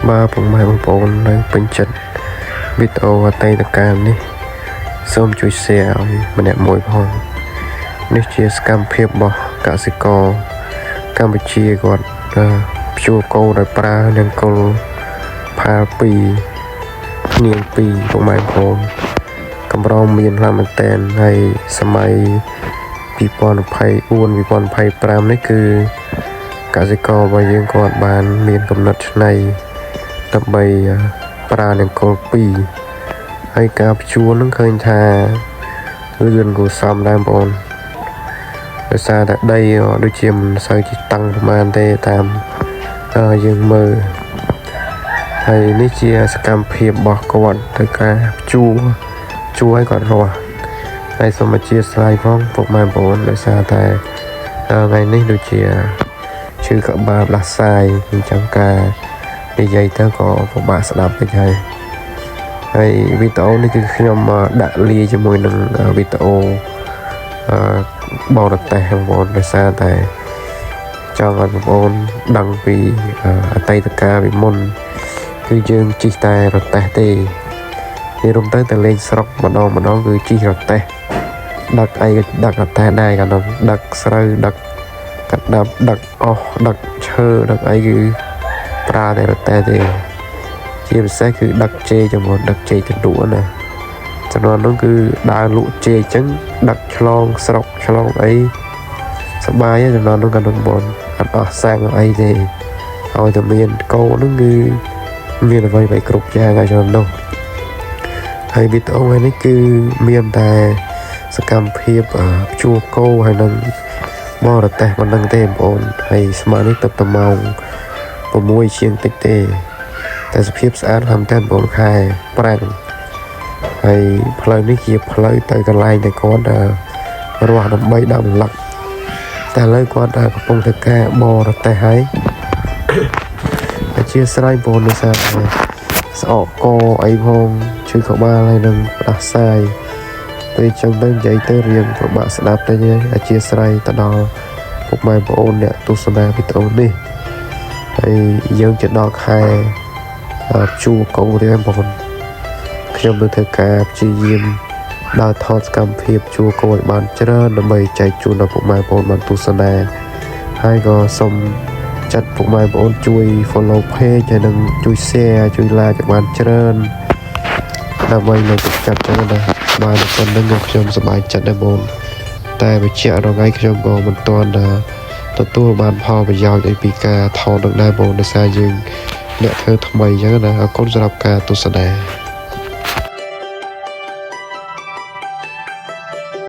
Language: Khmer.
ba bông mai bông bồn nơi bên chân video và tay đặc cam đi xôm chui xe mình đẹp mùi phong nếu chia scam phép bỏ cả sĩ co Campuchia còn chua câu đại pra nên câu pa pi niên pi bông mai bồn cầm rong miền làm tên hay samay 2004 2005នេះគឺកសិកររបស់យើងគាត់បានមានកំណត់ឆ្នៃដើម្បីប្រើនឹងគល់2ហើយការព្យួរនឹងឃើញថាលឿនគួរសមដែរបងប្អូនដោយសារតែដីដូចជាមិនសូវជាតាំងប្រហែលទេតាមយើងមើលហើយនេះជាសកម្មភាពរបស់គាត់ទៅការព្យួរឲ្យគាត់រស់ហើយសូមអធិស្ឋានផងពុកម៉ែបងប្អូនដោយសារតែថ្ងៃនេះដូចជាឈឺក្បាលផ្លាស់សាយអញ្ចឹងការនិយាយទៅក៏ពិបាកស្ដាប់តិចហើយវីដេអូនេះគឺខ្ញុំដាក់លាយជាមួយនឹងវីដេអូបរទេសបងប្អូនដោយសារតែចង់ឲ្យបងប្អូនដឹងពីអតីតកាលពីមុនគឺយើងជិះតែរទេះទេនិយាយរំទៅតែលេងស្រុកម្ដងគឺជិះរទេះដឹកអីដឹករទេះដែរកាលនោះដឹកស្រូវដឹកកាត់ដាប់ដឹកអស់ដឹកឈើដឹកអីគឺប្រើតែរទេះទេជាពិសេសគឺដឹកជេជាមួយដឹកជេទៅលក់ណាចំនួននោះគឺដើរលក់ជេអញ្ចឹងដឹកឆ្លងស្រុកឆ្លងអីសប្បាយចំនួននោះកាលនោះបងអត់អស់សាំងអីទេឲ្យតែមានកោនោះគឺមានអ្វីៗគ្រប់យ៉ាងហើយចំនួននោះហើយវីដេអូនេះគឺមានតែសកម្មភាពព្យួរគោហើយនឹងបរទេសមិនដឹងទេបងប្អូនហើយស្មើនេះទៅតែម៉ោង6ជាងតិចទេតែសភាពស្អាតហាំតែបងខែប្រាំងហើយផ្លូវនេះជាផ្លូវទៅកន្លែងដែលគាត់រស់ដើម្បីដាក់ម្លឹកតែឥឡូវគាត់កំពុងធ្វើការបរទេសហើយអធិស្ឋានបងប្អូនដោយសារតែស្អកកអីផងឈឺក្បាលហើយនឹងផ្ដាសាយពេលចឹងទៅនិយាយទៅរៀងពិបាកស្ដាប់ទៅអធិស្ឋានទៅដល់ពុកម៉ែបងប្អូនអ្នកទស្សនាវីដេអូនេះហើយយើងจะដល់ខែព្យួរកោទេបងប្អូនខ្ញុំនឹងធ្វើការព្យាយាមដើរថតសកម្មភាពព្យួរកោឲ្យបានច្រើនដើម្បីចែកជូនដល់ពុកម៉ែបងប្អូនបានទស្សនាហើយក៏សូមចាត់ពុកម៉ែបងប្អូនជួយ follow page ហើយនឹងជួយ share ជួយ like ឲ្យបានច្រើនដើម្បីលើកទឹកចិត្តចឹងណាបានប៉ុណ្្នឹងខ្ញុំសប្បាយចិត្តដែរបងតែបញ្ជាក់រងថ្ងៃខ្ញុំក៏មិនទាន់ទទួលបានផលប្រយោជន៍អីពីការថតនឹងដែរបងដោយសារយើងអ្នកធ្វើថ្មីចឹងណាអរគុណសម្រាប់ការទស្សនា